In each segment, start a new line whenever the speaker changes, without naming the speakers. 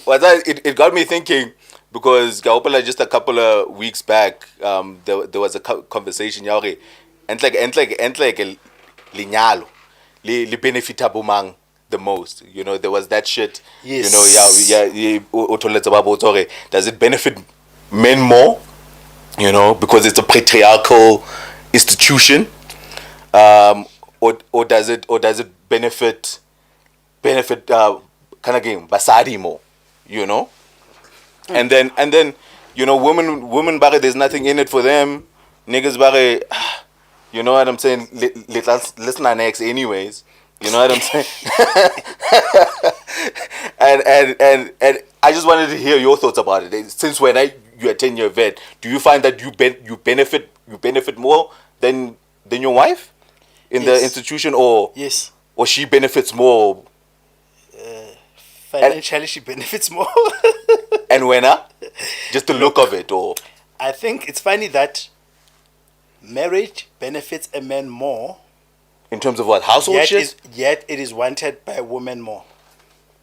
It got me thinking because just a couple of weeks back, there was a conversation. And like linyalo, li benefita bumang the most. There was that shit.
Yes.
Does it benefit men more? Because it's a patriarchal institution, or does it benefit kind of game basadi more, and then women bare there's nothing in it for them, niggas bare you know what I'm saying, listen next anyways, you know what I'm saying. and I just wanted to hear your thoughts about it. Since you're a 10-year vet, do you find that you benefit more than your wife in the institution, or
yes,
or she benefits more?
Financially, she benefits more.
And when just the look of it, or
I think it's funny that marriage benefits a man more.
In terms of what, household shit?
Yet it is wanted by women more.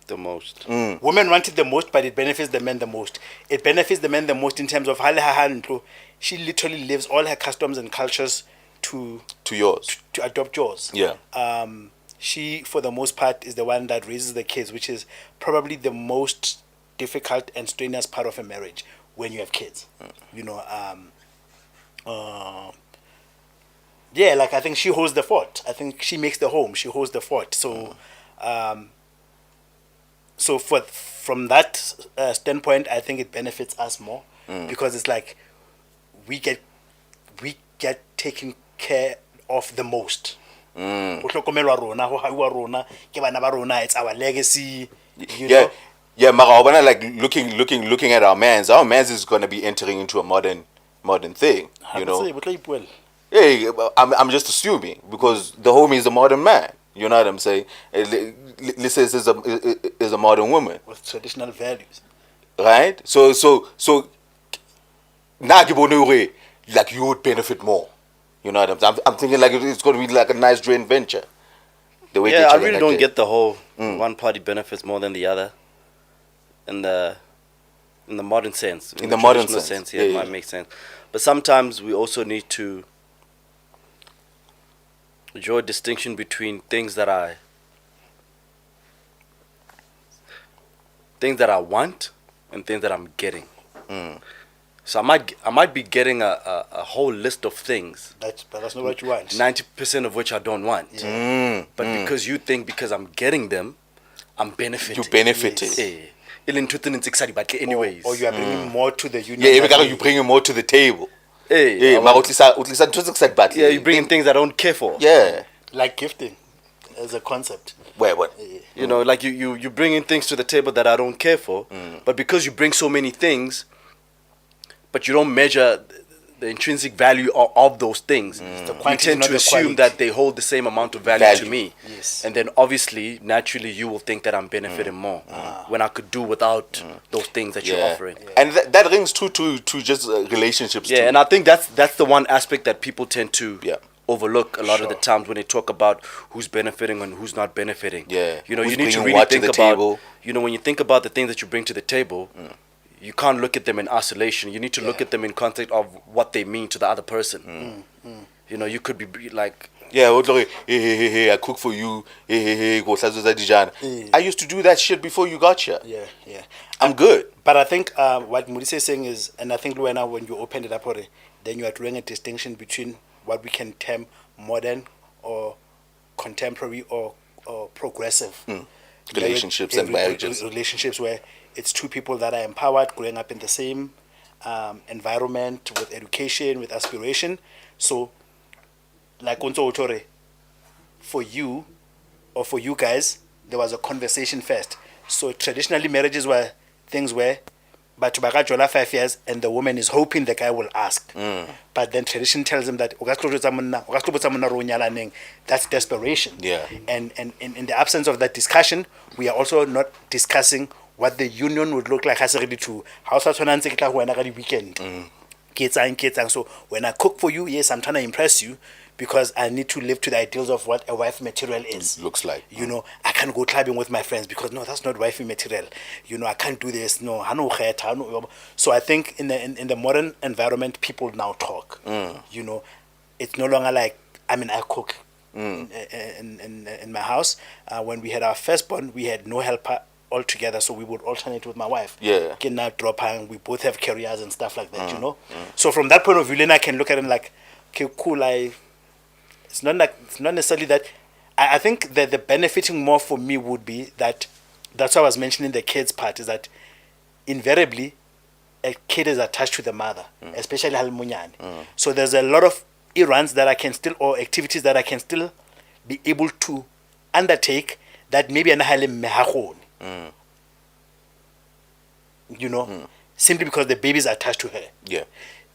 The most.
Women want it the most, but it benefits the men the most. It benefits the men the most in terms of she literally lives all her customs and cultures to
yours,
to adopt yours.
Yeah.
She, for the most part, is the one that raises the kids, which is probably the most difficult and strenuous part of a marriage when you have kids. Yeah, like I think she holds the fort. I think she makes the home. She holds the fort. So, from that standpoint, I think it benefits us more because it's like we get taken care of the most. It's our legacy.
Yeah, Mara, like looking at our mans is gonna be entering into a modern thing. Hey, I'm just assuming because the homie is a modern man. You know what I'm saying? Lisa is a modern woman
with traditional values,
right? So like you would benefit more. You know what I'm saying? I'm thinking like it's going to be like a nice joint venture.
The way I really don't get the whole one party benefits more than the other. In the modern sense,
in the modern
sense, it might make sense. But sometimes we also need to draw a distinction between things that I want and things that I'm getting. So I might be getting a whole list of things.
But that's not what you want.
90% of which I don't want. But because you think because I'm getting them, I'm benefiting.
You benefiting.
Anyways.
Or you are bringing more to the union.
Yeah, you bring more to the table. Yeah,
you're bringing things I don't care for.
Yeah.
Like gifting as a concept.
Where what?
Like you bring in things to the table that I don't care for, but because you bring so many things, but you don't measure the intrinsic value of those things, you tend to assume that they hold the same amount of value to me.
Yes.
And then obviously, naturally, you will think that I'm benefiting more when I could do without those things that you're offering.
Yeah. And that rings true to just relationships.
Yeah,
too.
and I think that's the one aspect that people tend to overlook a lot of the times when they talk about who's benefiting and who's not benefiting.
Yeah.
You need to really think about, when you think about the things that you bring to the table, you can't look at them in isolation. You need to look at them in context of what they mean to the other person. You could be like,
hey, I cook for you. Hey, I used to do that shit before you got here.
Yeah.
I'm good.
But I think what Modise is saying is, and I think Luena, when you opened it up already, then you are drawing a distinction between what we can term modern or contemporary or progressive
relationships and marriages.
Relationships where it's two people that are empowered, growing up in the same environment, with education, with aspiration. So, like Onto Otore, for you or for you guys, there was a conversation first. So traditionally, marriages were things where but 5 years and the woman is hoping the guy will ask. But then tradition tells him that that's desperation.
Yeah.
And in the absence of that discussion, we are also not discussing what the union would look like as ready to house weekend. So when I cook for you, yes, I'm trying to impress you because I need to live to the ideals of what a wife material is.
Looks like.
You know, I can't go clubbing with my friends because no, that's not wifey material. You know, I can't do this. No, I know. So I think in the modern environment, people now talk. You know, it's no longer like, I mean, I cook in my house. When we had our firstborn, we had no helper altogether, so we would alternate with my wife.
Yeah.
Can now drop her, and we both have careers and stuff like that. You know. So from that point of view, then I can look at it like, okay, cool. It's not necessarily that. I think that the benefiting more for me would be that. That's why I was mentioning the kids part, is that invariably a kid is attached to the mother, especially Halmunyani. So there's a lot of errands that I can still, or activities that I can still be able to undertake that maybe you know, simply because the baby is attached to her.
Yeah.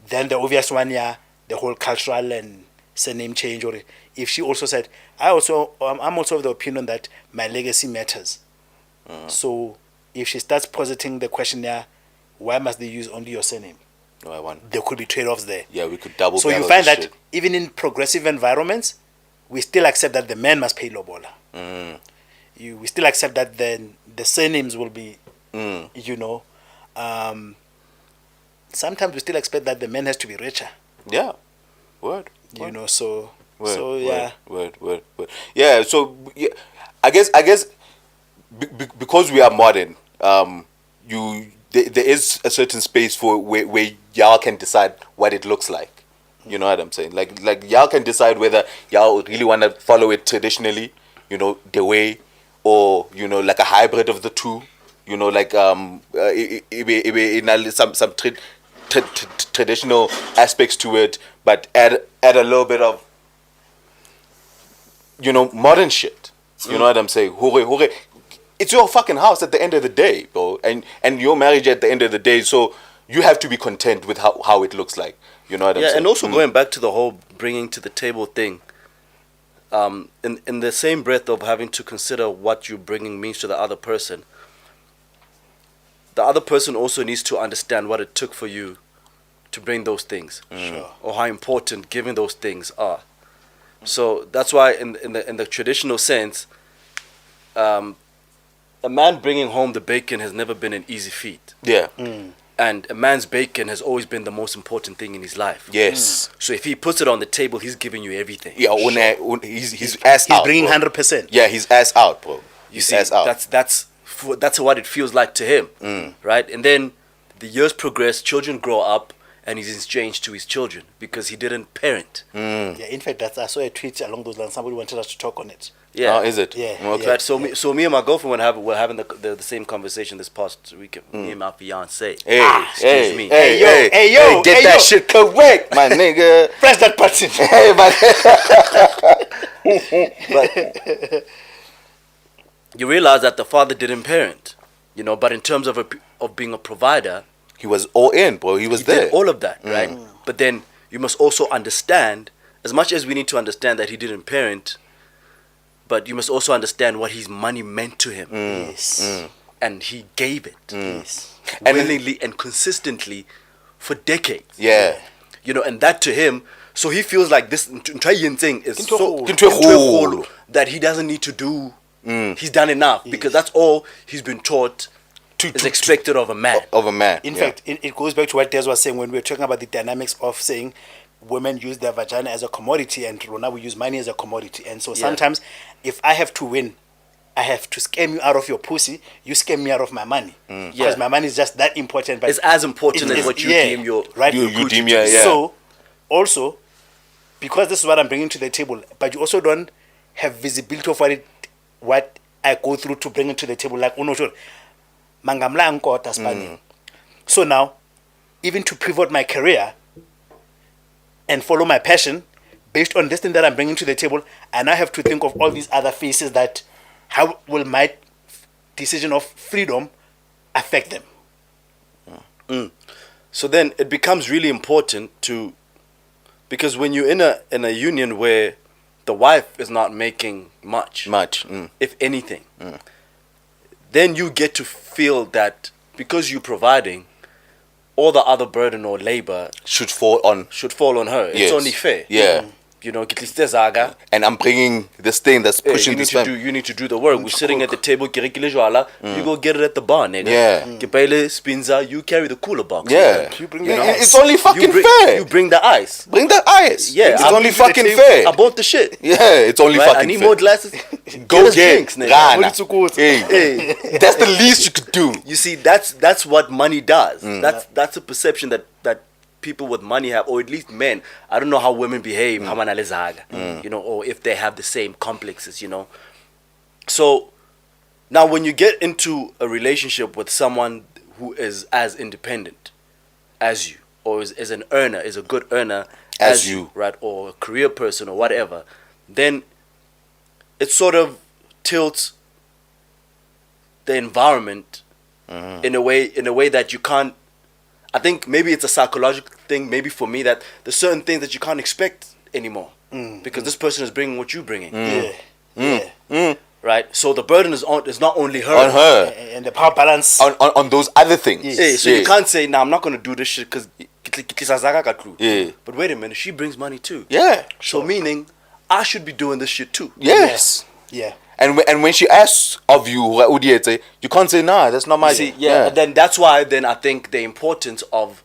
Then the obvious one, yeah, the whole cultural and surname change, or if she also said, I'm also of the opinion that my legacy matters. So if she starts positing the question, yeah, why must they use only your surname?
No,
there could be trade-offs there.
Yeah, we could double.
So you find that even in progressive environments, we still accept that the man must pay lobola. We still accept that the surnames will be, you know. Sometimes we still expect that the man has to be richer.
Yeah, word.
You know, so
word,
so yeah.
Word. Yeah, so yeah, I guess because we are modern, there is a certain space for where y'all can decide what it looks like. You know what I'm saying? Like y'all can decide whether y'all really want to follow it traditionally, you know, the way, or you know, like a hybrid of the two. You know, like some traditional aspects to it, but add a little bit of, you know, modern shit. You know what I'm saying? Hooray. It's your fucking house at the end of the day, bro, and your marriage at the end of the day. So you have to be content with how it looks like. You know what I'm saying?
Yeah, and also going back to the whole bringing to the table thing. In the same breath of having to consider what you're bringing means to the other person, the other person also needs to understand what it took for you to bring those things, or how important giving those things are. So that's why, in the traditional sense, a man bringing home the bacon has never been an easy feat.
Yeah.
And a man's bacon has always been the most important thing in his life.
Yes.
So if he puts it on the table, he's giving you everything.
Yeah, he's ass out.
He's bringing
100%. Yeah, he's ass out, bro.
You see, ass out. That's what it feels like to him, right? And then the years progress, children grow up, and he's estranged to his children because he didn't parent.
Yeah, in fact, I saw a tweet along those lines. Somebody wanted us to talk on it.
Yeah.
Oh, is it?
Yeah.
Okay.
Right. So me and my girlfriend were having the same conversation this past week. Me and my fiance.
Excuse
me.
Hey yo,
get that shit correct, my nigga.
Press that button.
Hey,
But you realize that the father didn't parent, you know. But in terms of being a provider,
he was all in, bro. He was there.
Did all of that, right? But then you must also understand, as much as we need to understand that he didn't parent, but you must also understand what his money meant to him.
Yes.
And he gave it.
Yes.
Willingly and consistently for decades.
Yeah.
You know, and that to him, so he feels like this thing is so that he doesn't need to do. He's done enough because that's all he's been taught is expected of a man.
In fact, it goes back to what Des was saying when we were talking about the dynamics of saying women use their vagina as a commodity and now we use money as a commodity. And so sometimes if I have to win, I have to scam you out of your pussy, you scam me out of my money. Because my money is just that important. But
it's as important as what you deem your...
Right?
You deem
So, also, because this is what I'm bringing to the table, but you also don't have visibility of what I go through to bring it to the table. Like, so now, even to pivot my career and follow my passion based on this thing that I'm bringing to the table, I now have to think of all these other faces that how will my decision of freedom affect them.
So then it becomes really important to, because when you're in a union where the wife is not making much, if anything, then you get to feel that because you're providing, all the other burden or labor
should fall on
her. It's only fair.
Yeah.
you know, zaga,
and I'm bringing this thing that's pushing
you
this
need you need to do the work. We're sitting at the table, you go get it at the bar, nigga.
Yeah.
Spinza, you carry the cooler box.
Yeah.
You bring the ice.
It's only fucking fair.
You bring the ice.
Bring the ice.
Yeah,
it's only fucking fair.
I bought the shit.
Yeah, it's only
Right?
fucking
I need
fair.
more glasses.
Go
us
get
drinks, nigga.
Hey, that's the least you could do.
You see, that's what money does. That's a perception that people with money have, or at least men. I don't know how women behave, you know, or if they have the same complexes, you know. So now when you get into a relationship with someone who is as independent as you, or is an earner, is a good earner as you, right, or a career person or whatever, then it sort of tilts the environment in a way that you can't. I think maybe it's a psychological thing. Maybe for me, that there's certain things that you can't expect anymore because this person is bringing what you're bringing. Right. So the burden is not only her.
On her.
And the power balance
on those other things.
So you can't say, "Nah, I'm not gonna do this shit because."
Yeah.
But wait a minute, she brings money too.
Yeah.
So meaning, I should be doing this shit too.
Yes.
Yeah.
And when she asks of you, you can't say, nah, that's not my.
See, yeah. Then that's why then I think the importance of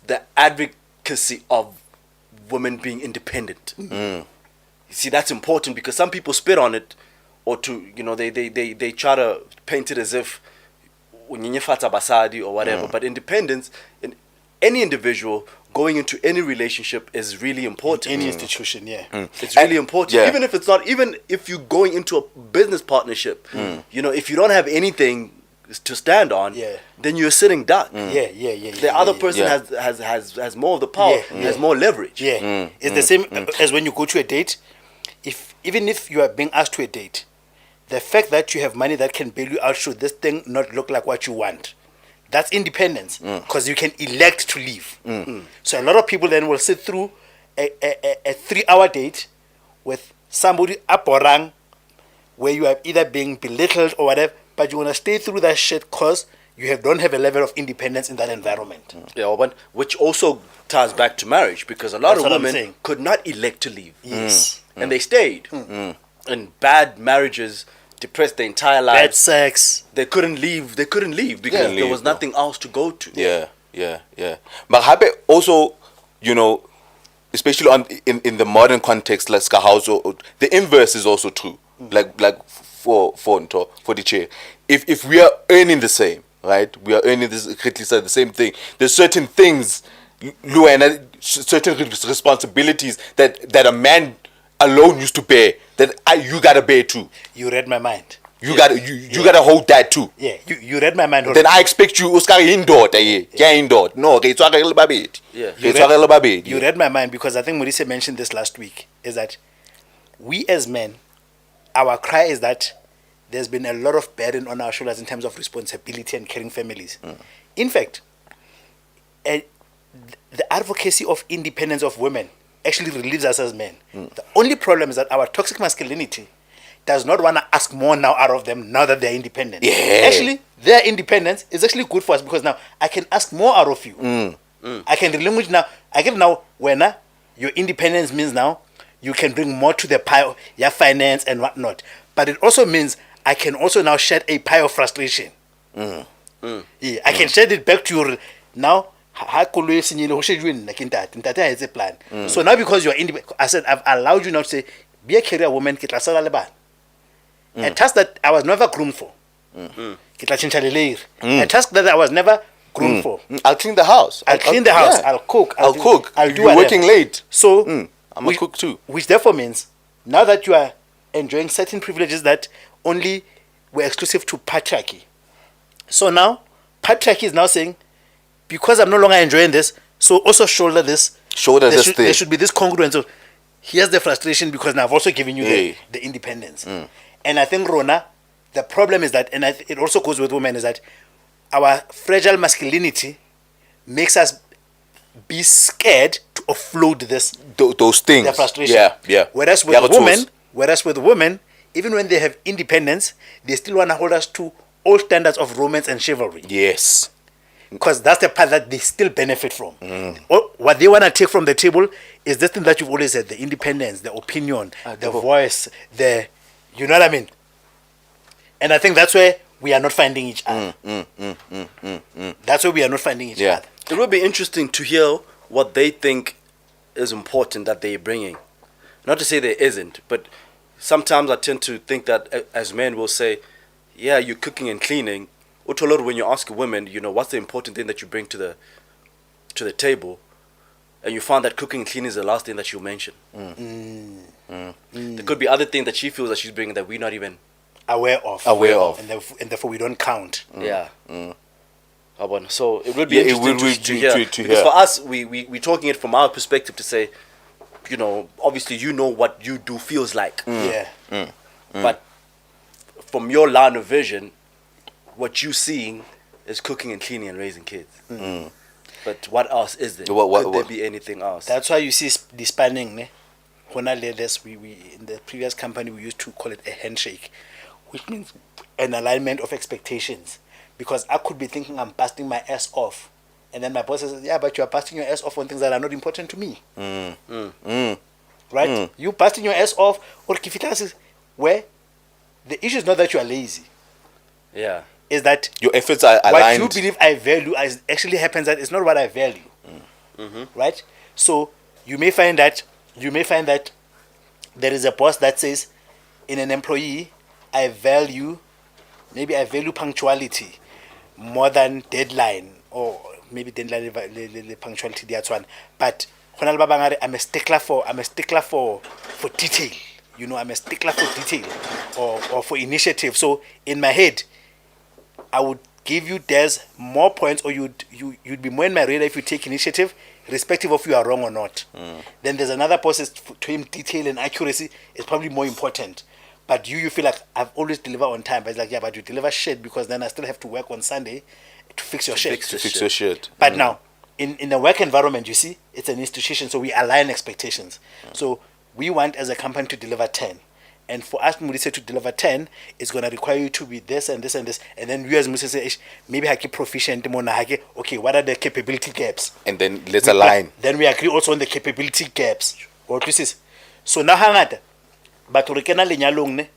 the advocacy of women being independent. You see, that's important because some people spit on it, or they try to paint it as if basadi or whatever. But independence in any individual going into any relationship is really important.
Any institution,
it's really important.
Yeah.
Even if you're going into a business partnership, you know, if you don't have anything to stand on, then you're sitting duck. The other person has more of the power, has more leverage.
It's the same as when you go to a date. Even if you are being asked to a date, the fact that you have money that can bail you out should this thing not look like what you want. That's independence, because you can elect to leave. So a lot of people then will sit through a 3-hour date with somebody aporang, where you are either being belittled or whatever, but you want to stay through that shit because you don't have a level of independence in that environment.
Yeah, but which also ties back to marriage, because a lot of women could not elect to leave.
Yes.
And they stayed. And bad marriages depressed their entire lives.
Bad sex.
They couldn't leave because there was nothing else to go to.
Yeah. But Habe also, you know, especially in the modern context, like the inverse is also true. Like for the chair. If we are earning the same, right? We are earning the same thing. There's certain things, certain responsibilities that a man alone used to bear that you gotta bear too.
You read my mind.
You gotta hold that too.
Yeah, you read my mind.
Then I expect you indoor. No,
you read my mind, because I think Maurice mentioned this last week, is that we as men, our cry is that there's been a lot of burden on our shoulders in terms of responsibility and caring families. In fact, the advocacy of independence of women actually relieves us as men. The only problem is that our toxic masculinity does not want to ask more now out of them now that they're independent. Actually, their independence is actually good for us, because now I can ask more out of you. I can relinquish now. I get now when your independence means now you can bring more to the pile, your finance and whatnot. But it also means I can also now shed a pile of frustration. I can shed it back to you now. It's a plan. So now, because you're independent, I said I've allowed you now to say, be a career woman, a task that I was never groomed for. A task that I was never groomed for.
I'll clean the house.
I'll clean the house. I'll cook.
I'll cook.
I'll do
You're working late.
So
I'm a cook too.
Which therefore means now that you are enjoying certain privileges that only were exclusive to patriarchy. So now patriarchy is now saying, because I'm no longer enjoying this, so also shoulder this. There should be this congruence of, here's the frustration because now I've also given you the independence. And I think, Rona, the problem is that, and it also goes with women, is that our fragile masculinity makes us be scared to offload
those things.
The frustration. Whereas with women, even when they have independence, they still want to hold us to old standards of romance and chivalry.
Yes.
because that's the part that they still benefit from. Or what they want to take from the table is this thing that you've always said: the independence, the opinion, the voice, you know what I mean? And I think that's where we are not finding each other. That's where we are not finding each other.
It would be interesting to hear what they think is important that they're bringing. Not to say there isn't, but sometimes I tend to think that as men will say, yeah, you're cooking and cleaning. Utolor, when you ask women, you know, what's the important thing that you bring to the table, and you find that cooking and cleaning is the last thing that you mention. There could be other things that she feels that she's bringing that we're not even
aware of, and therefore we don't count.
Yeah. So it would be interesting to hear. Because for us, we're talking it from our perspective to say, you know, obviously you know what you do feels like. But from your line of vision, what you're seeing is cooking and cleaning and raising kids. But what else is there? Could there be anything else?
That's why you see the spanning. We in the previous company we used to call it a handshake, which means an alignment of expectations. Because I could be thinking I'm busting my ass off, and then my boss says, "Yeah, but you are busting your ass off on things that are not important to me." Right? You busting your ass off, or kifitas, where the issue is not that you are lazy.
Yeah.
Is that
your efforts are aligned.
What you believe I value actually happens that it's not what I value. Right? So you may find that there is a boss that says, in an employee, I value punctuality more than deadline, or maybe deadline punctuality that's one. But I'm a stickler for detail. You know, I'm a stickler for detail or for initiative. So in my head, I would give you more points, or you'd be more in my radar if you take initiative, irrespective of you are wrong or not. Then there's another process to him. Detail and accuracy is probably more important. But you feel like I've always delivered on time. But it's like, yeah, but you deliver shit because then I still have to work on Sunday to fix your shit.
To fix your shit.
But now, in the work environment, you see, it's an institution, so we align expectations. So we want as a company to deliver 10. And for us, Mudise, to deliver 10, it's going to require you to be this and this and this. And then we as Mudise say, maybe I keep proficient, okay, what are the capability gaps?
And then let's align.
Then we agree also on the capability gaps. Or so now hangata. But rekena lenyalong ne,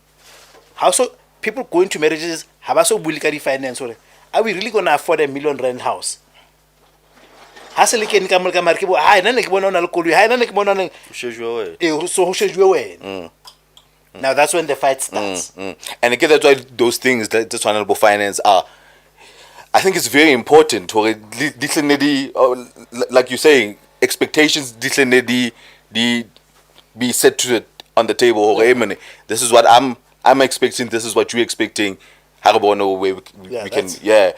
how so people go into marriages have also bully finance, or are we really gonna afford $1 million house? So now that's when the fight starts.
And again, that's why those things that just honorable finance are, I think it's very important. Or like you're saying, expectations be set to it on the table. Or this is what I'm expecting. This is what you're expecting. How about no way we can? Yeah,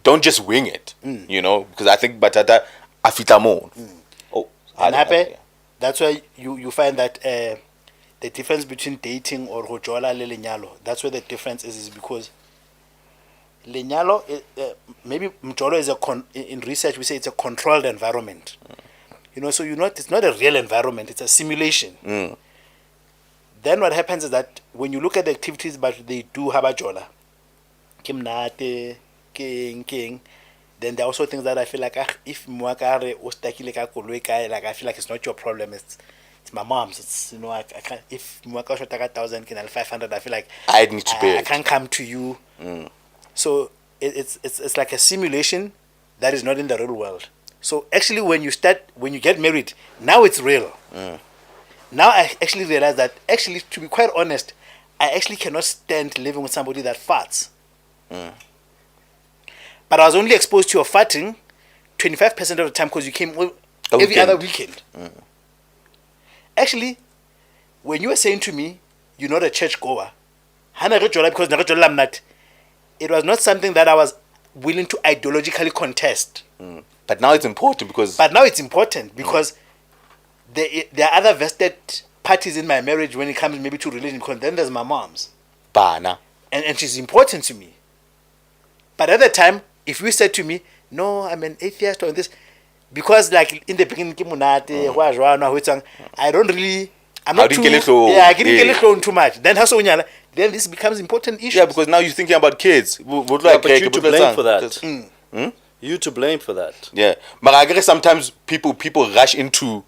don't just wing it. You know, because I think batata afita more.
And happy. That's why you find that the difference between dating or hojola le lenyalo. That's where the difference is because lenyalo maybe mjolo is in research we say it's a controlled environment. You know, so it's not a real environment. It's a simulation. Then what happens is that when you look at the activities but they do habajola, kimnate, king, then there are also things that I feel like if muakare ostakile ka koloi kai, like I feel like it's not your problem. It's my mom's. It's, you know, I can't, if muaka shota ka 1,000 kinal 500, I feel like
I need to pay.
I can't come to you. So it's like a simulation that is not in the real world. So actually when you get married, now it's real. Now I actually realize that actually, to be quite honest, I actually cannot stand living with somebody that farts. But I was only exposed to your farting 25% of the time because you came every other weekend. Actually, when you were saying to me, you're not a church goer, it was not something that I was willing to ideologically contest.
But now it's important because...
there are other vested parties in my marriage when it comes maybe to religion, because then there's my mom's.
Bana.
And she's important to me. But at the time, if you said to me, no, I'm an atheist or this, because like in the beginning, I don't really... I didn't get too much. Then this becomes important issue.
Yeah, because now you're thinking about kids.
But you to blame for that. You to blame for that.
Yeah, but I guess sometimes people rush into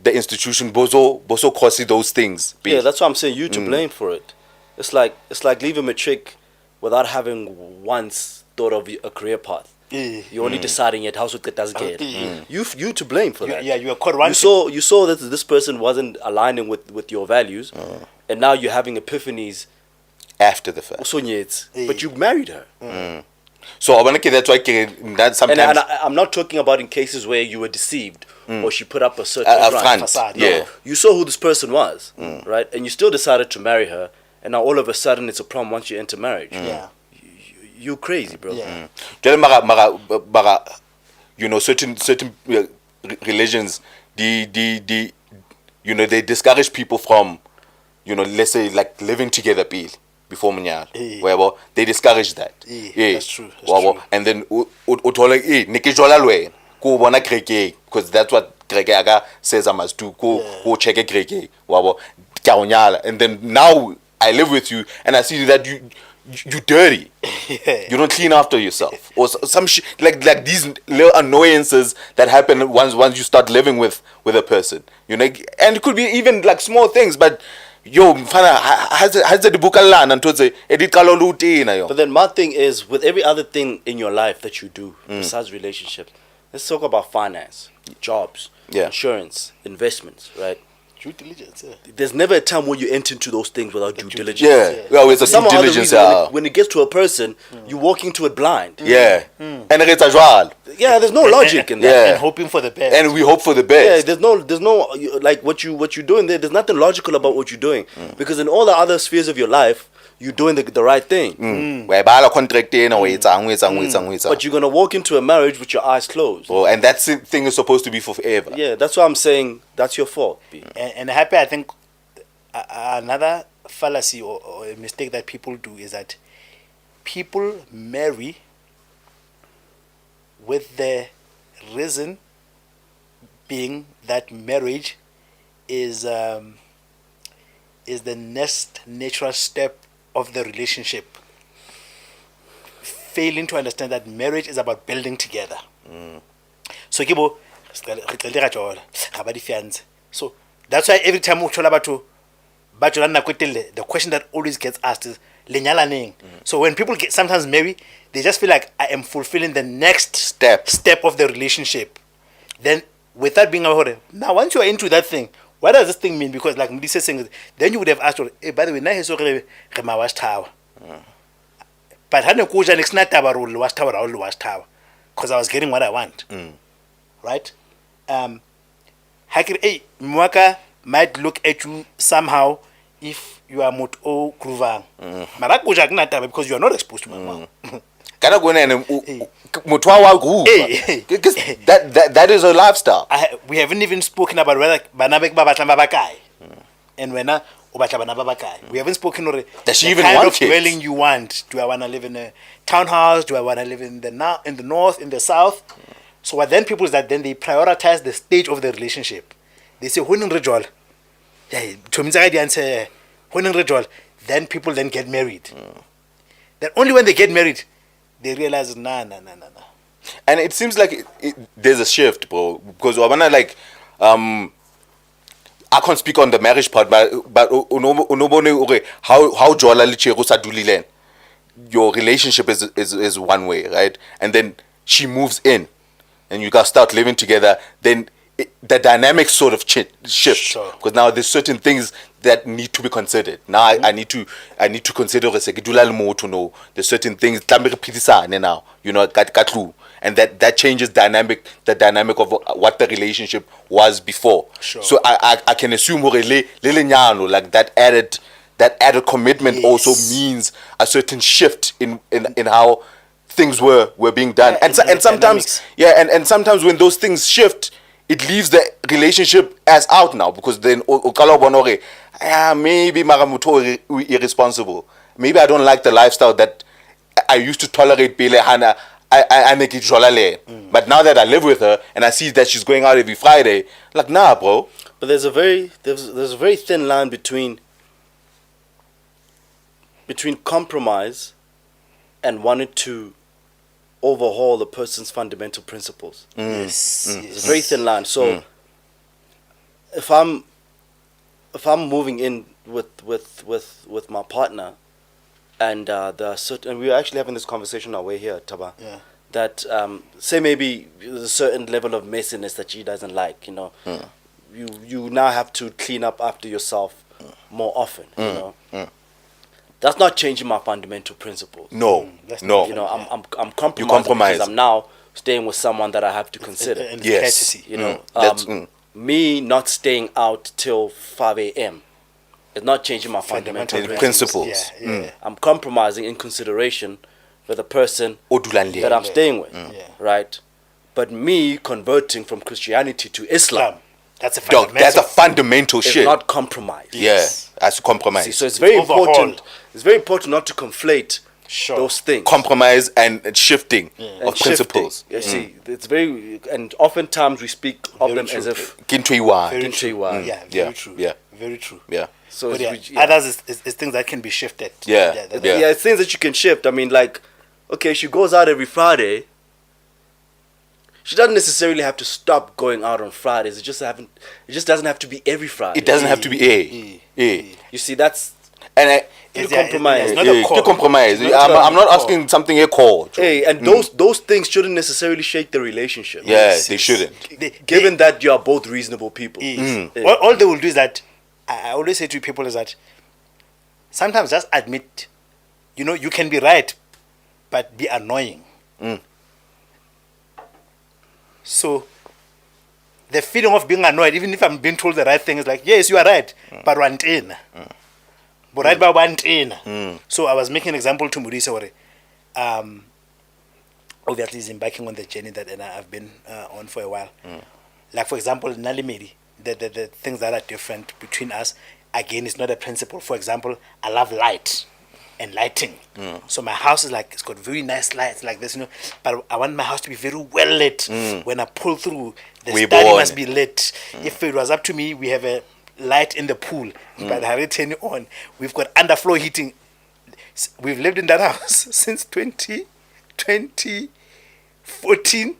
the institution, bozo cause those things.
Yeah, that's what I'm saying. You to blame for it. It's like leaving matric without having once thought of a career path. You're only deciding it how it does get. You to blame for that.
Yeah, you are caught one.
You saw that this person wasn't aligning with your values, and now you're having epiphanies
after the fact.
But you married her.
So I want to that's why that sometimes.
And I'm not talking about in cases where you were deceived or she put up a certain
facade.
No,
yeah,
you saw who this person was, right? And you still decided to marry her, and now all of a sudden it's a problem once you enter marriage.
Yeah.
You crazy, bro.
Yeah.
You know, certain religions, they discourage people from, let's say like living together, before munyalo. Where they discourage that.
That's true. That's true.
And then because that's what Greg says I must do. Go check a Greg. And then now I live with you and I see that you dirty. You don't clean after yourself, or some like these little annoyances that happen once you start living with a person. And it could be even like small things, but mfana has the bukala and say edit kalolute.
But then my thing is, with every other thing in your life that you do besides relationships, let's talk about finance, jobs, insurance, investments, right?
Due diligence. Yeah.
There's never a time when you enter into those things without due diligence.
Yeah, it's a due diligence.
When it gets to a person, you walk into it blind.
Yeah, and it's a joie.
Yeah, there's no logic in that.
Yeah.
And hoping for the best.
And we hope for the best.
Yeah, there's no like what you're doing there. There's nothing logical about what you're doing because in all the other spheres of your life, you're doing the right thing. But you're gonna walk into a marriage with your eyes closed.
Oh, and that thing is supposed to be for forever.
Yeah, that's why I'm saying that's your fault.
And happy, I think another fallacy or a mistake that people do is that people marry with the reason being that marriage is the next natural step of the relationship, failing to understand that marriage is about building together. So so that's why every time we talk about the question that always gets asked is so when people sometimes marry, they just feel like I am fulfilling the next step of the relationship. Then without being aware, now once you are into that thing, what does this thing mean? Because like Mudisa is saying, then you would have asked, hey, by the way, now he's already was tower. But had no kuja next night was tower because I was getting what I want. Right? Hey, Mwaka might look at you somehow if you are mut o gruvang. Because you are not exposed to my mom.
That is a lifestyle.
We haven't even spoken about whether banabek babakai and when we haven't spoken already.
Does she
the
even
kind
want
of
kids?
dwelling you want. Do I want to live in a townhouse? Do I want to live in the north, in the south? So what then people is that then they prioritize the stage of the relationship. They say then people then get married. Then only when they get married they realize nah.
And it seems like there's a shift, bro. Because I wanna I can't speak on the marriage part, but how your relationship is one way, right? And then she moves in, and you guys start living together. Then the dynamics sort of shift because now there's certain things that need to be considered. Now I need to consider there's certain things now, and that changes the dynamic of what the relationship was before. So I can assume like that added commitment also means a certain shift in how things were being done. And sometimes and sometimes when those things shift, it leaves the relationship as out now, because then maybe Maramuto irresponsible. Maybe I don't like the lifestyle that I used to tolerate. I make it but now that I live with her and I see that she's going out every Friday, like nah, bro.
But there's a very thin line between compromise and wanting to overhaul a person's fundamental principles.
Yes.
It's a very thin line. So if I'm moving in with my partner, and there are certain, and we're actually having this conversation on our way here, Taba.
Yeah.
That say maybe there's a certain level of messiness that she doesn't like. You know, you now have to clean up after yourself more often. You know, that's not changing my fundamental principles.
No, no.
You know, I'm compromising because I'm now staying with someone that I have to consider.
And
Yes.
courtesy.
You know, me not staying out till 5 a.m. is not changing my fundamental
principles.
Yeah.
I'm compromising in consideration for the person that I'm staying with, right? But me converting from Christianity to Islam,
that's a
Dog,
fundamental.
that's a fundamental
is
shit.
not compromise.
Yes, that's a compromise.
See, so it's very
Overhaul.
important. It's very important not to conflate those things.
Compromise and shifting
And
of principles.
shifting. You see, it's very, and oftentimes we speak of
Very
them
true.
as if
Kintuiwa.
Very
Kintuiwa.
true. Yeah, very
Yeah,
true.
yeah.
Very true.
Yeah.
so.
But
It's,
others is things that can be shifted.
Yeah.
yeah, it's things that you can shift. I mean, like, okay, she goes out every Friday. She doesn't necessarily have to stop going out on Fridays. It just doesn't have to be every Friday.
It doesn't have to be a.
You see, that's
And I,
It's
compromise.
not a call.
compromise.
It's not
I'm not
a call.
asking something a call.
hey, and those things shouldn't necessarily shake the relationship.
Yeah, they shouldn't.
Given that you are both reasonable people.
Yes. All they will do is that I always say to people is that sometimes just admit, you know, you can be right, but be annoying. So the feeling of being annoyed, even if I'm being told the right thing, is like, yes, you are right, but one thing. But right by one thing. So I was making an example to Murisa where obviously he's embarking on the journey that I've been on for a while. Like for example, Nalimedi, the things that are different between us, again, it's not a principle. For example, I love light and lighting. So my house is like, it's got very nice lights like this, you know, but I want my house to be very well lit. When I pull through, the study must be lit. If it was up to me, we have a light in the pool, but I already turn it on. We've got underfloor heating. We've lived in that house since 2014.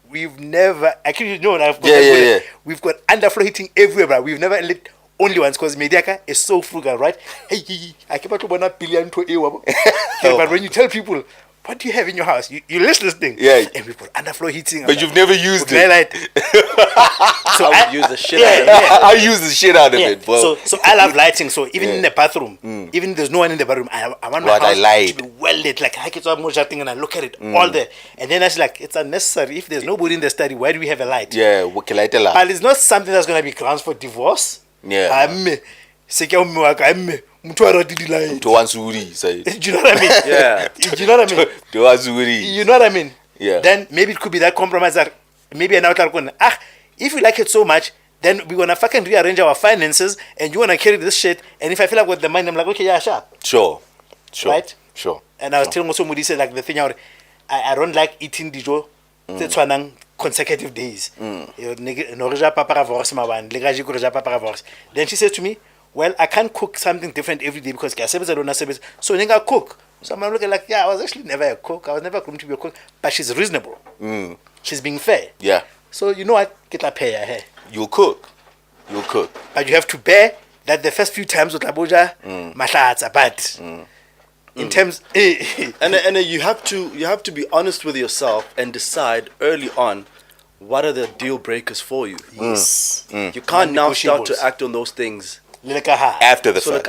We've never, actually, no, I've got we've got underfloor heating everywhere, but we've never lit only once because Mediaka is so frugal, right? Hey, I keep out to billion to but when you tell people, what do you have in your house? You list this thing.
Yeah.
And we've got underfloor heating.
But you've never used it.
Light. So
I would use the shit out of it.
I use the shit out of it. Bro.
So I love lighting. So even in the bathroom, even if there's no one in the bathroom, I want my house to be well lit. Like I get more thing and I look at it all there. And then I like, it's unnecessary. If there's nobody in the study, why do we have a light?
Yeah,
but it's not something that's going to be grounds for divorce.
Yeah.
Do you know what I mean?
Yeah.
Do you know what I mean? You know what I mean?
Yeah.
Then maybe it could be that compromise that maybe an outlet going, if you like it so much, then we're gonna fucking rearrange our finances and you wanna carry this shit. And if I feel like with the money, I'm like, okay, yeah, sure.
Sure.
Right?
Sure.
And I was telling also Mudi said like the thing out, I don't like eating dijo consecutive days. Then she says to me, well, I can't cook something different every day because I don't have service. So I cook. So I'm looking like, yeah, I was actually never a cook. I was never groomed to be a cook. But she's reasonable. She's being fair.
Yeah.
So you know what? Get a pay her.
You'll cook.
But you have to bear that the first few times with Abuja, mashallah, but in terms,
and you have to be honest with yourself and decide early on what are the deal breakers for you.
Yes.
You can't now start to act on those things
after the fact.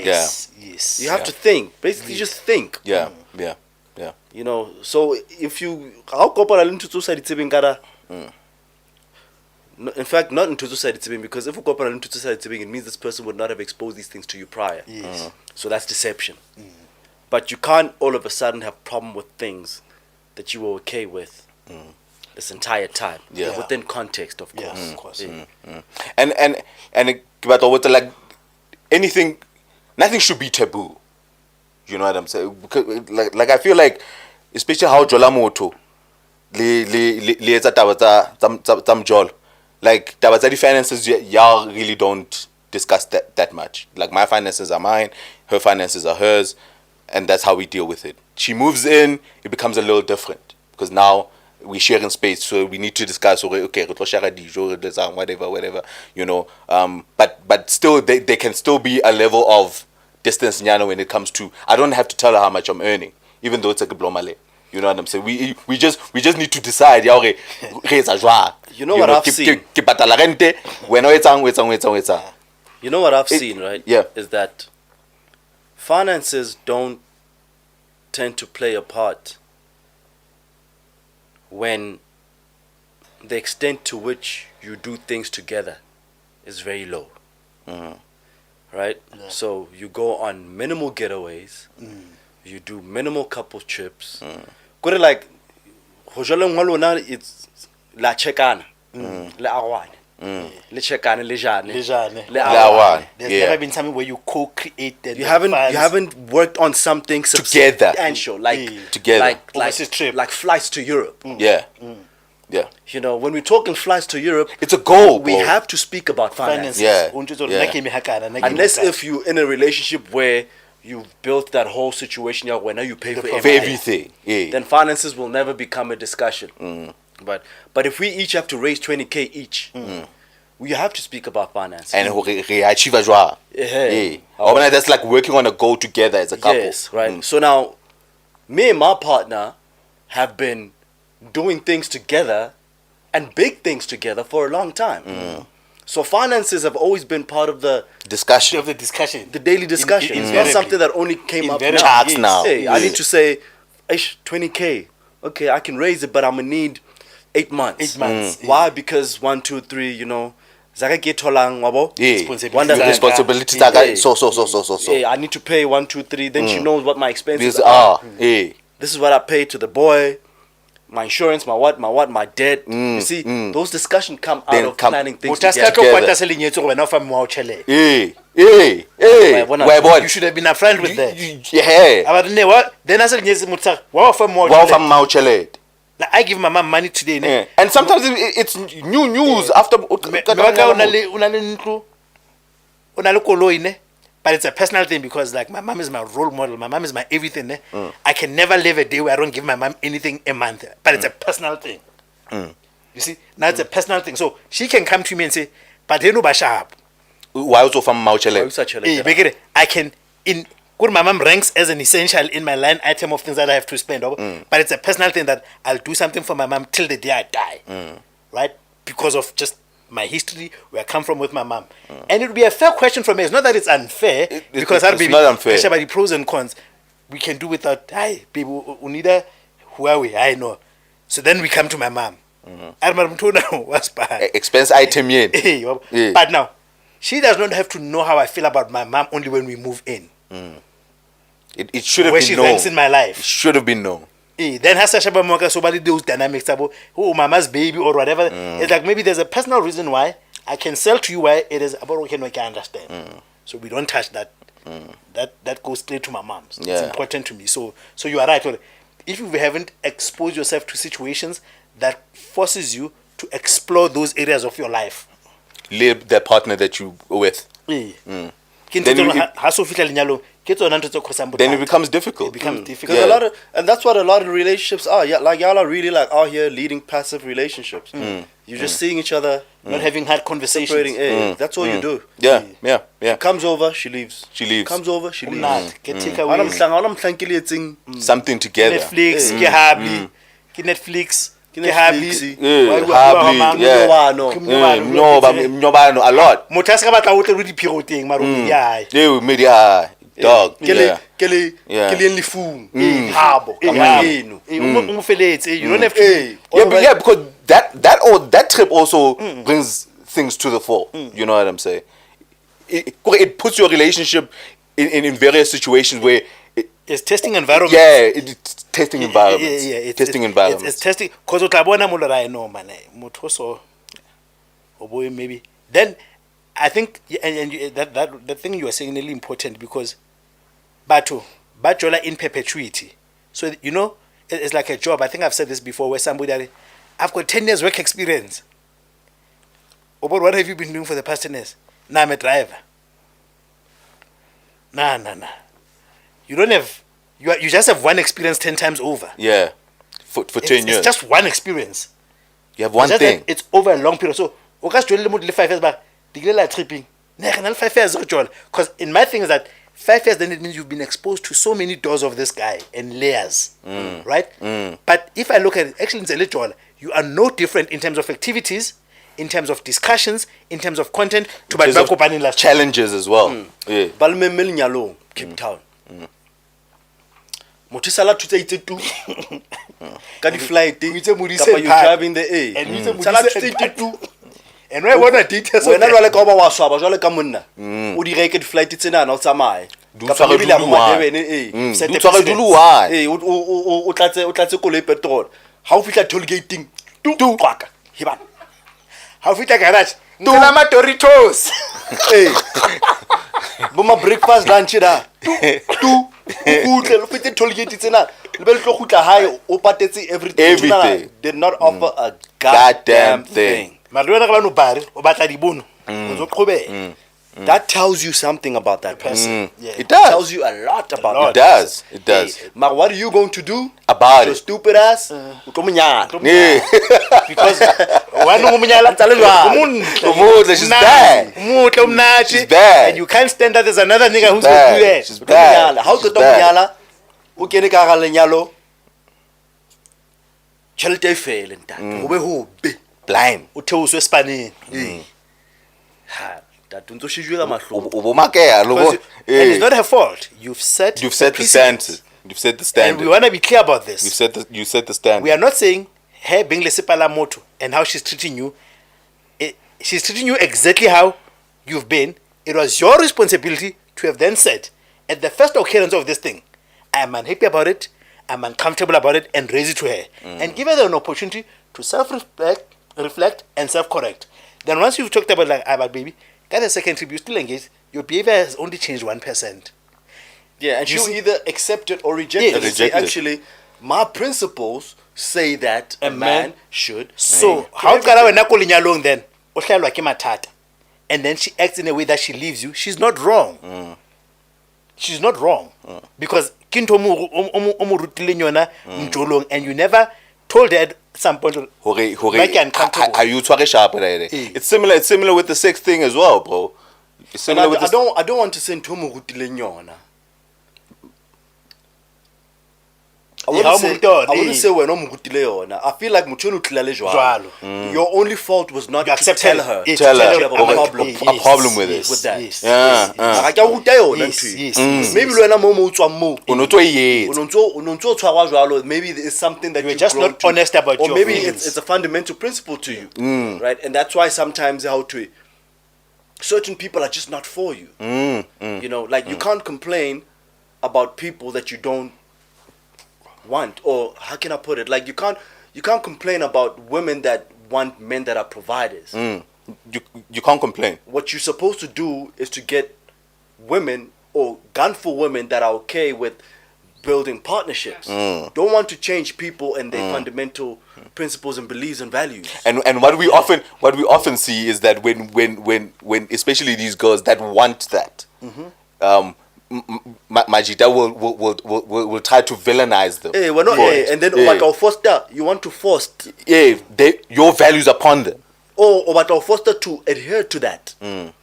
Yes.
You have to think. Basically, just think.
Yeah.
You know, so if you in fact, not into society because if you go into society, it means this person would not have exposed these things to you prior.
Yes.
So that's deception. But you can't all of a sudden have problem with things that you were okay with this entire time.
Yeah.
Within context, of course.
Yes, of course.
And but with like anything, nothing should be taboo. You know what I'm saying? Because like I feel like, especially how Jola Moto le etsa taba tsa mjolo, like taba tsa di finances, y'all really don't discuss that much. Like my finances are mine, her finances are hers, and that's how we deal with it. She moves in, it becomes a little different. because now we share in space, so we need to discuss. Okay, whatever, you know. But still, there can still be a level of distance, when it comes to. I don't have to tell her how much I'm earning, even though it's a blomale. You know what I'm saying? We just need to decide. You
know what I've seen? You know what I've seen, right?
Yeah.
Is that finances don't tend to play a part when the extent to which you do things together is very low. Right? Yeah. So you go on minimal getaways, you do minimal couple trips. Go like it's la chekana, le awane. Le chekana, le jane.
There's never been something where you co-created.
You haven't worked on something substantial,
together,
like flights to Europe.
Yeah.
You know, when we're talking flights to Europe,
it's a goal.
We have to speak about finances.
Yeah.
Unless if you're in a relationship where you've built that whole situation where now you pay for
everything. Yeah.
Then finances will never become a discussion. But if we each have to raise 20K each, we have to speak about finances.
And achieve as well. That's like working on a goal together as a couple.
Yes, right. So now, me and my partner have been doing things together and big things together for a long time. So finances have always been part of the
discussion,
the daily discussion. It's not something that only came up now. Hey, I need to say, 20K. Okay, I can raise it, but I'm gonna need 8 months. Why? Because 1, 2, 3, you know,
responsibility.
I need to pay 1, 2, 3. Then she knows what my expenses are. This is what I pay to the boy. My insurance, my debt. You see, those discussions come out of planning things together.
You should have been a friend with that. I give my mom money today.
And sometimes it's new news after.
But it's a personal thing because like my mom is my role model. My mom is my everything. I can never live a day where I don't give my mom anything a month. But it's a personal thing. You see? Now it's a personal thing. So she can come to me and say, but you know Bashab.
Why also from Mauchele?
I can my mom ranks as an essential in my line item of things that I have to spend. But it's a personal thing that I'll do something for my mom till the day I die. Right? Because of just my history, where I come from with my mom. And it would be a fair question from me. It's not that it's unfair, because
it's not unfair.
But the pros and cons, we can do without, hi, baby, unida, who are we? I know. So then we come to my mom.
Expense item yen.
But now, she does not have to know how I feel about my mom only when we move in.
It should have been known.
Where she ranks in my life.
It should have been known.
Then has Sasha Bamoka somebody those dynamics about mama's baby or whatever. It's like maybe there's a personal reason why I can sell to you why it is about what I can understand. So we don't touch that. That goes straight to my mom's. It's important to me. So you are right. If you haven't exposed yourself to situations that forces you to explore those areas of your life,
live the partner that you with. Then it becomes difficult.
Because and that's what a lot of relationships are. Yeah, like y'all are really like out here leading passive relationships. You're just seeing each other,
not having hard conversations.
That's all you do.
Yeah.
She comes over, she leaves. Comes over, she leaves.
Something together.
Netflix, Netflix. A lot.
Dog.
You don't have to.
Because that trip also brings things to the fore. You know what I'm saying? It puts your relationship in various situations where
it's testing environments.
Yeah, it's testing environments. Testing environments.
It's testing because utabona mulo ra no man muthoso oboy maybe. Then I think and that thing you are saying is really important because bajola in perpetuity. So you know it's like a job. I think I've said this before where somebody I've got 10 years work experience. About what have you been doing for the past 10 years? Nah, I'm a driver. Nah. You don't have. You just have one experience 10 times over.
Yeah, for 10 years.
It's just one experience.
You have one thing.
It's over a long period. So, o ka se tšwelele mo di le 5 years back, di ile la tripping. Ne re na le 5 years re tšwela. Because in my thing is that 5 years, then it means you've been exposed to so many doors of this guy and layers, right? But if I look at it, actually, you are no different in terms of activities, in terms of discussions, in terms of content, to
challenges as well. Yeah.
Balmemel nyalo, Cape Town. Motisala to say tu. Can you fly it? You driving the A.
And you say and where what are details?
When I like over was swab, I like a munna. Would you reckon flight it's in an outside?
Do sorry, do why?
Hey, utlatse kole petrol. How fit at toll gating? Do quack. Hiban.
How fit a garage? Ngalama Doritos.
Hey. Boma breakfast lunch da. Do. Hotel fit toll gate it's in a level to hoota high opatetse everything. Did not offer a goddamn thing. That tells you something about that person.
It does.
It tells you a lot about
that person. It does.
Hey, what are you going to do
about
your
it?
Stupid ass.
Because
she's bad.
And you can't stand that there's another nigga who's going to do that.
She's bad. How to do who can ka lenyalo? Chelte fail in that.
Blind.
O theoswe spaneng.
That don't she jula mahlo.
And it's not her fault. You've set
the standard. You've set the standard.
And we want to be clear about this.
You set the standard.
We are not saying her being lesipala moto and how she's treating you. She's treating you exactly how you've been. It was your responsibility to have then said, at the first occurrence of this thing, I am unhappy about it, I'm uncomfortable about it, and raise it to her. And give her an opportunity to reflect and self-correct. Then once you've talked about about baby, got a second trip, you still engage, your behavior has only changed 1%.
Yeah, and she'll either accept it or reject it. Say, actually, my principles say that a man should.
So how can I not calling along then? And then she acts in a way that she leaves you. She's not wrong. She's not wrong. Because and you never told her at some point.
Are you talking sharp? It's similar with the sex thing as well, bro. It's similar with
I don't want to say Tomu Rutilenyona. I wouldn't say we're not Mugutileona. I feel like Muchunu Tlalejwa. Your only fault was not to tell her.
Tell her
a
problem with
this. With that.
Maybe
maybe it's something that
you're just not honest about,
or maybe it's a fundamental principle to you, right? And that's why sometimes certain people are just not for you. You know, like you can't complain about people that you don't want, or how can I put it? Like you can't complain about women that want men that are providers.
You can't complain.
What you're supposed to do is to get women or gun for women that are okay with building partnerships. Don't want to change people and their fundamental principles and beliefs and values.
And what we often see is that when especially these girls that want that, Majida will try to villainize them.
Hey, we're not. Hey, and then you want to force.
Your values upon them.
Or what foster to adhere to that. You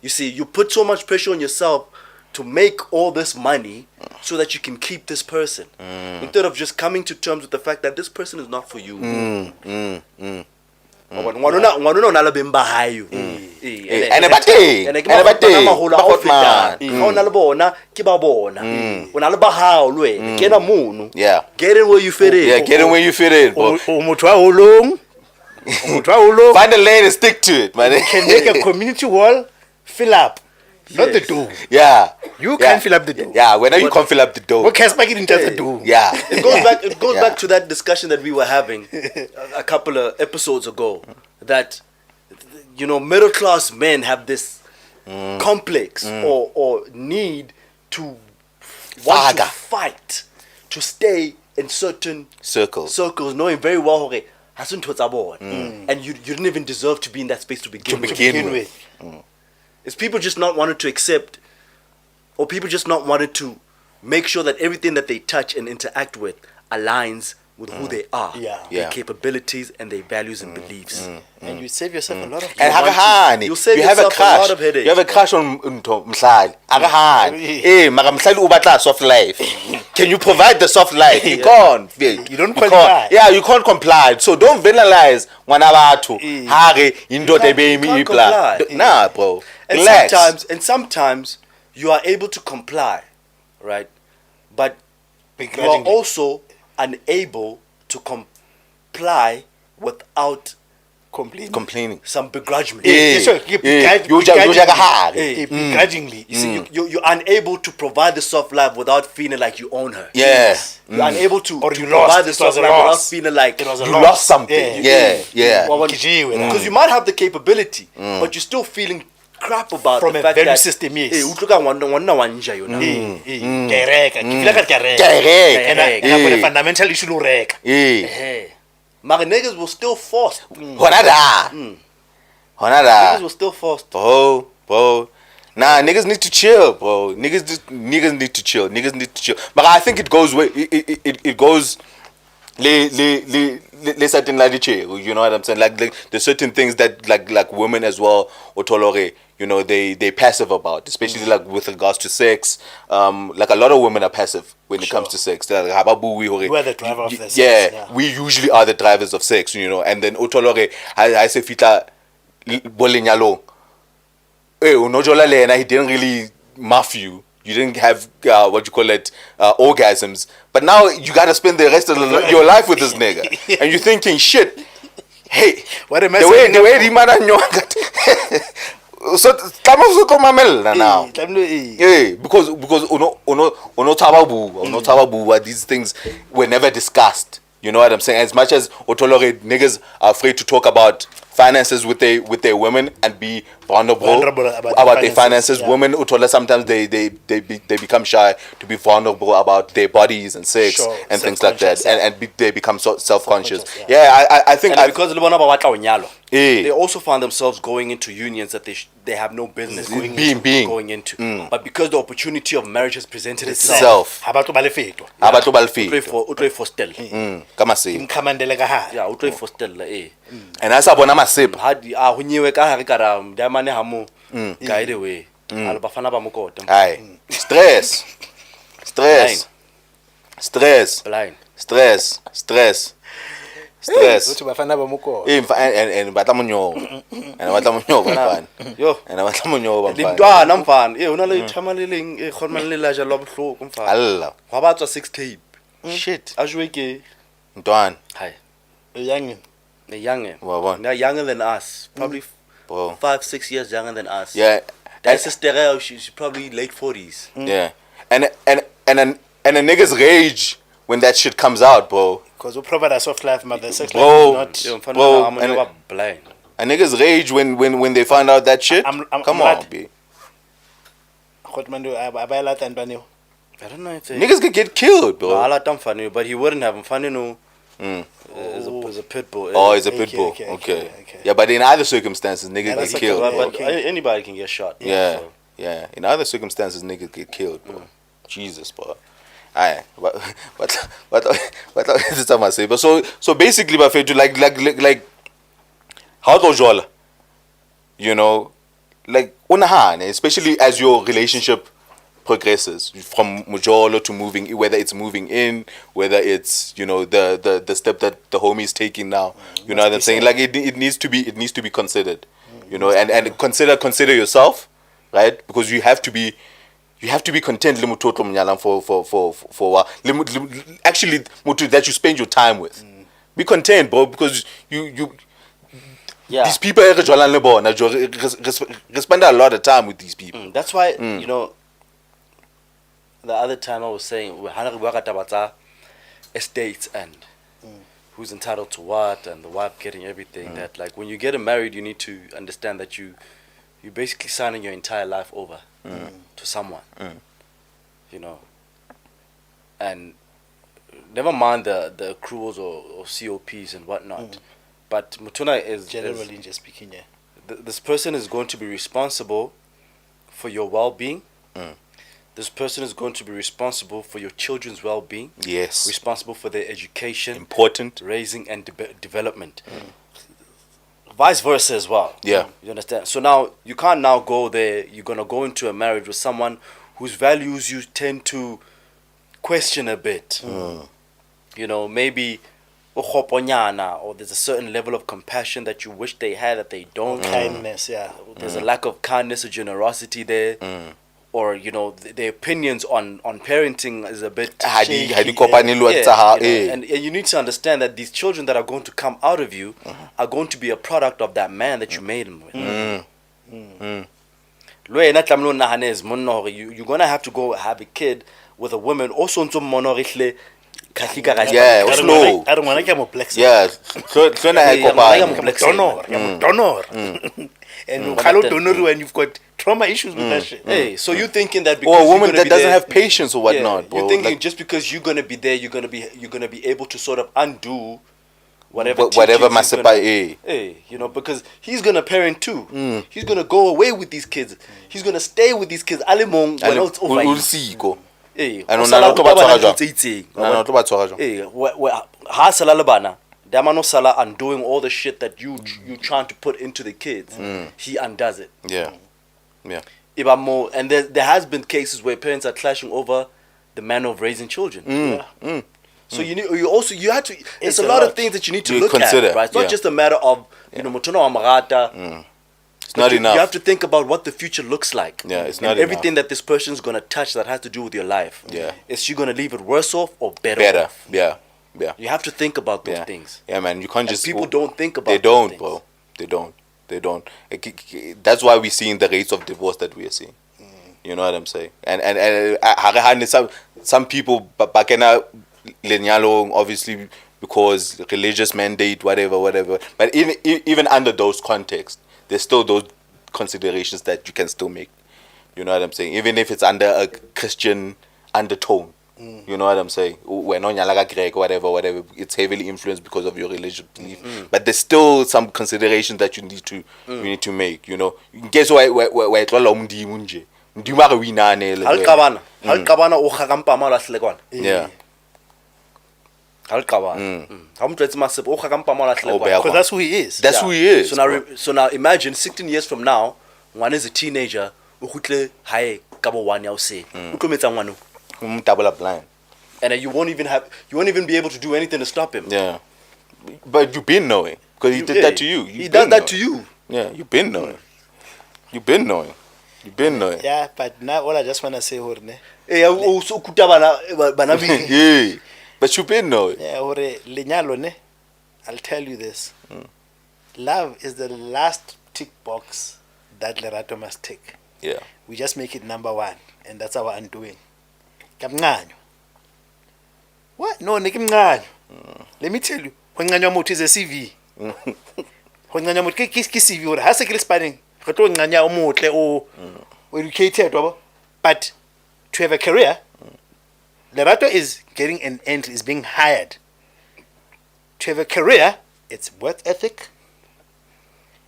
see, you put so much pressure on yourself to make all this money so that you can keep this person, instead of just coming to terms with the fact that this person is not for you. Get in where you fit in.
Yeah, get in where you fit in.
Find
a lane and stick to it, man.
You can make a community wall, fill up. Not the door.
Yeah.
You can't fill up the door.
Yeah, whenever you can't fill up the door.
What can make it into the door?
Yeah.
It goes back to that discussion that we were having a couple of episodes ago. That, you know, middle class men have this complex or need to want to fight to stay in certain circles, knowing very well and you didn't even deserve to be in that space to begin with. It's people just not wanting to accept, or people just not wanting to make sure that everything that they touch and interact with aligns with who they are,
Yeah.
their capabilities and their values and beliefs.
And you save yourself a lot of
And
you save
you have a
yourself a
crush.
lot of headaches,
You have a crush on Mhlali. Akahani. Eh, mara Mhlali ubatla soft life. Can you provide the soft life? You can't.
You don't qualify.
Yeah, you can't comply. So don't vandalize ngwana batho. Hare indoda
you can't
comply.
comply.
Nah, bro.
And
Relax.
sometimes you are able to comply, right? But you are
Begrudgingly.
also unable to comply without
Complaining.
some begrudgment.
Begrudgingly.
You see, you're unable to provide the soft life without feeling like you own her.
Yeah.
You're unable to,
Or
to
you
provide
lost.
the
It was
soft
a
life without
loss.
feeling like
It was a
You
loss.
lost something. Yeah.
because you might have the capability, but you're still feeling crap about
From
the
a
fact
value
that
system, yes.
utloka ngwana wa nja yona.
Kereka. Ke feel like ke reka.
Kereka.
And I a fundamental issue lo reka.
Mara niggas will still force.
Hona da.
Niggas will still force.
Bro. Nah, niggas need to chill, bro. Niggas need to chill. Niggas need to chill. But I think it goes way. It goes. Le certain you know what I'm saying? Like there's certain things that like women as well or tolore, you know, they passive about, especially like with regards to sex. Like a lot of women are passive when it comes to sex. They're like,
You are the driver of the sex.
yeah, we usually are the drivers of sex, you know. And then otolore, I say fita bolenyalo. Hey, unojola lena, he didn't really muff you. You didn't have what you call it orgasms, but now you gotta spend the rest of your life with this nigga, and you're thinking, shit. Hey,
What a mess.
the way the man so now. Yeah, because uno tababu, these things were never discussed. You know what I'm saying? As much as otolore niggas are afraid to talk about finances with their women and be vulnerable about their finances.
Yeah.
Women utola sometimes they become shy to be vulnerable about their bodies and sex and things like that, they become self-conscious. I think
because they also find themselves going into unions that they have no business going into. But because the opportunity of marriage has presented itself,
Kama say.
yeah, utlo ifostella
And as abona masip.
hadi a hunyiwe ka hare kara diamane ha mo guide away ala bafana ba mokota
Aye. Stress.
blind
Uthi bafana ba moko.
And batla monyo. And batla monyo bafana.
yo
And batla monyo bafana.
limntwana mfana una le chamaleleng khorman le la jalo bohloko mfana
Allah.
wa batswa 6 tape
Shit.
a jwe ke
Mntwana.
hi
Young.
they're younger.
Wow.
They're younger than us. Probably
Bro.
5-6 years younger than us.
Yeah.
That sister, she's probably late 40s.
Yeah. And a nigga's rage when that shit comes out, bro.
Because we provide a soft life, but the sex
Bro.
life is not.
Bro,
I'm
and-
blind.
A nigga's rage when they find out that shit.
I'm
Come
glad.
on, B.
I
I don't know if they...
Niggas could get killed, bro.
No, funny, but he wouldn't have him. Funny, no. As a pit bull.
Oh, he's a pit
Okay,
bull.
okay.
Okay. Yeah, but in other circumstances, niggas
That's
get
okay,
killed.
But
bro.
anybody can get shot.
Yeah,
So.
yeah. In other circumstances, niggas get killed, bro. Jesus, bro. Aye, what this time I say? But so basically, my friend, like how do you, you know, like unahan, especially as your relationship progresses from mujolo to moving, whether it's moving in, whether it's, you know, the step that the homie is taking now, you know what I'm saying? Like it needs to be considered, you know, and consider yourself, right? Because you have to be content for actually that you spend your time with. Be content, bro, because you these people spend a lot of time with these people.
That's why, you know, the other time I was saying, estates and who's entitled to what and the wife getting everything. That like when you get married, you need to understand that you're basically signing your entire life over to someone, you know. And never mind the accruals or COPs and whatnot. But Mutuna is
generally just speaking, yeah.
this person is going to be responsible for your well-being. this person is going to be responsible for your children's well-being.
Yes.
Responsible for their education.
Important.
Raising and development. Vice versa as well.
Yeah.
You understand? So now, you can't now go there. You're going to go into a marriage with someone whose values you tend to question a bit. You know, maybe or there's a certain level of compassion that you wish they had that they don't.
Kindness, yeah.
There's a lack of kindness or generosity there. Or, you know, their opinions on parenting is a bit shaky. And you need to understand that these children that are going to come out of you are going to be a product of that man that you made them with. You're going to have to go have a kid with a woman also slow.
Yeah,
and you've got trauma issues with that shit.
Hey, so you thinking that because
or a woman that doesn't have patience or whatnot, bro.
You're thinking just because you're gonna be there, you're gonna be able to sort of undo whatever
Hey,
you know, because he's gonna parent too. He's gonna go away with these kids. He's gonna stay with these kids. When it's over. Hey, Sala undoing all the shit that you trying to put into the kids. He undoes it.
Yeah.
And there has been cases where parents are clashing over the manner of raising children. So you have to. There's a lot of things that you need to look
consider,
at, right? It's not just a matter of Mutono Amarata.
It's not enough.
You have to think about what the future looks like.
Yeah, it's not
everything that this person is gonna touch that has to do with your life.
Yeah.
Is she gonna leave it worse off or better off?
Yeah.
You have to think about those things.
Yeah, man. You can't just.
People don't think about.
They don't, bro. They don't. That's why we're seeing the rates of divorce that we are seeing. You know what I'm saying? And some people back in lenyalo, obviously because religious mandate, whatever. But even under those contexts, there's still those considerations that you can still make. You know what I'm saying? Even if it's under a Christian undertone. You know what I'm saying? We're not like Greg, whatever. It's heavily influenced because of your religious belief. But there's still some considerations that you need to make. You know, guess why? Yeah.
Because that's who he is.
That's who he is.
So now imagine 16 years from now, one is a teenager.
Double up line.
And then you won't even be able to do anything to stop him.
Yeah. But you've been knowing. Because he did that to you.
He does that to you.
Yeah, you've been knowing. You've been knowing.
Yeah, but now all I just want to say,
yeah, but you've been knowing.
Yeah, I'll tell you this. Love is the last tick box that Lerato must tick.
Yeah.
We just make it number one, and that's our undoing. What? No, let me tell you. When is a CV. When CV or has a spanning. Educated, but to have a career, Lerato is getting an entry, is being hired. To have a career, it's work ethic,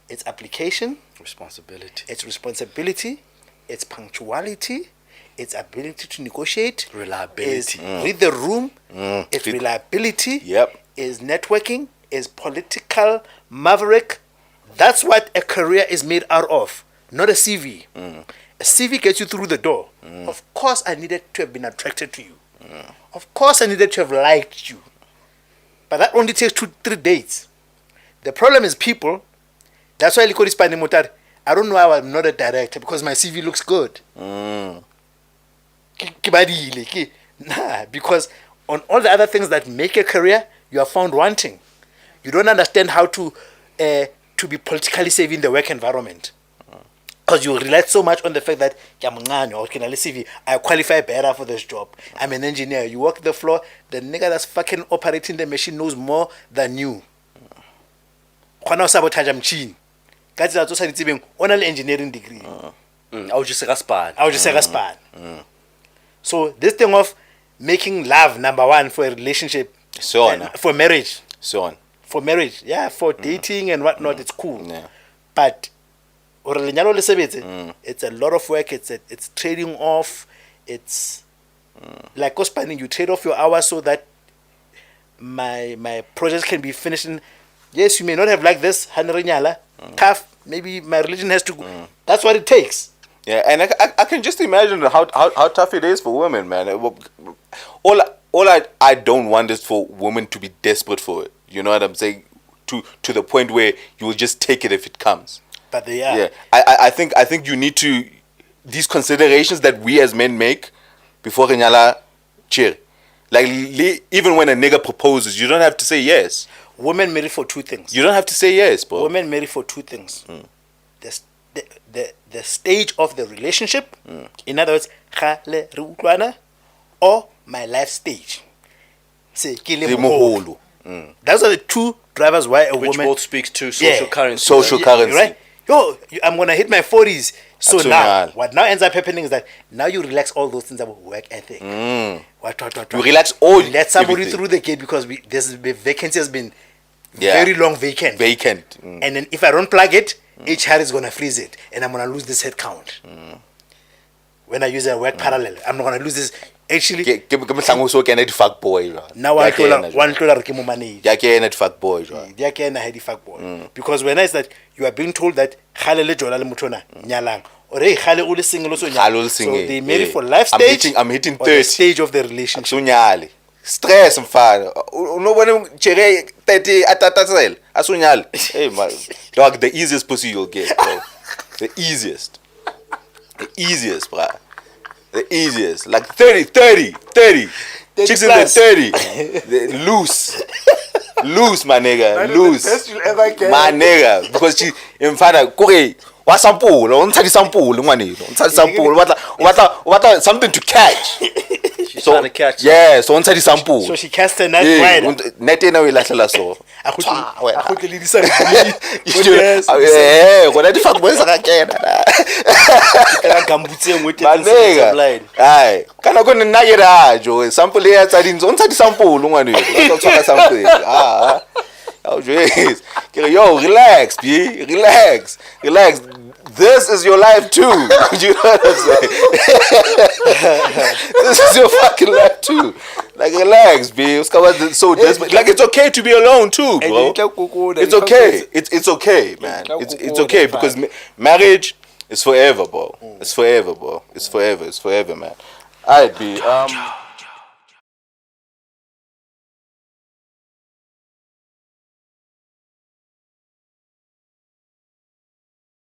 it's application, it's responsibility, it's punctuality, it's ability to negotiate,
reliability,
read the room, it's reliability, is networking, is political maverick. That's what a career is made out of, not a CV. A CV gets you through the door. Of course I needed to have been attracted to you. Of course I needed to have liked you. But that only takes 2-3 days. The problem is people. That's why I don't know why I'm not a director, because my CV looks good. Nah, because on all the other things that make a career, you are found wanting. You don't understand how to be politically safe in the work environment. Because you rely so much on the fact that I qualify better for this job. I'm an engineer. You work the floor. The nigga that's fucking operating the machine knows more than you. Sabotage machine. That's only engineering degree.
I was just a
So this thing of making love number one for a relationship, for marriage, for marriage, yeah, for dating and whatnot, it's cool.
Yeah.
But it's a lot of work. It's trading off. it's like spanning. You trade off your hours so that my projects can be finished. Yes, you may not have like this, tough. Maybe my religion has to go. That's what it takes.
Yeah, and I can just imagine how tough it is for women, man. All I don't want is for women to be desperate for it. You know what I'm saying? To the point where you will just take it if it comes.
But they are.
Yeah, I think you need to, these considerations that we as men make before Renyala cheer. Like even when a nigga proposes, you don't have to say yes.
Women marry for two things.
You don't have to say yes, bro.
Women marry for two things. The stage of the relationship, in other words, or my life stage. Those are the two drivers why a
Which
woman...
both speaks to social currency.
Social currency.
Right? I'm going to hit my 40s. So now, what now ends up happening is that now you relax all those things about work ethic. What.
You relax all...
Let somebody through the gate because the vacancy has been very long vacant. And then if I don't plug it, HR is going to freeze it. And I'm going to lose this head count. When I use a work parallel, I'm not going to lose this. Actually,
fuck boy.
Now I told one money.
Fuck boy.
Because when I said you are being told that nyalang or hey single so they marry for life stage.
I'm hitting 30.
Or the stage of the relationship.
Stress mfana. Unobona chere 30 atatasel. Asunyali. Hey man. Dog, the easiest pussy you'll get, bro. The easiest. The easiest, bro. The easiest. Like 30. Chicks in the 30. Loose. Loose, my nigga. Loose.
The best you'll ever get.
My nigga. Because she in fact kore wasampula, untsali sampula ngwane. Untsali sampula. What something to catch.
She's trying to catch.
Yeah, so untsali sampula.
So she cast a net wider.
Net ena we lahlela so.
I could lead this.
Yeah, when I fuck boys again. Manega. Hayi. Kana kona nagera jo. Sample ya tsadi ntsadi sample ngwane. Uthoka sample. Yo, relax, B. Relax. This is your life too. You know what I'm saying? This is your fucking life too. Like, relax, B. So desperate. Like, it's okay to be alone too, bro. It's okay. It's okay, man. It's okay because marriage is forever, bro. It's forever, man. Alright, B.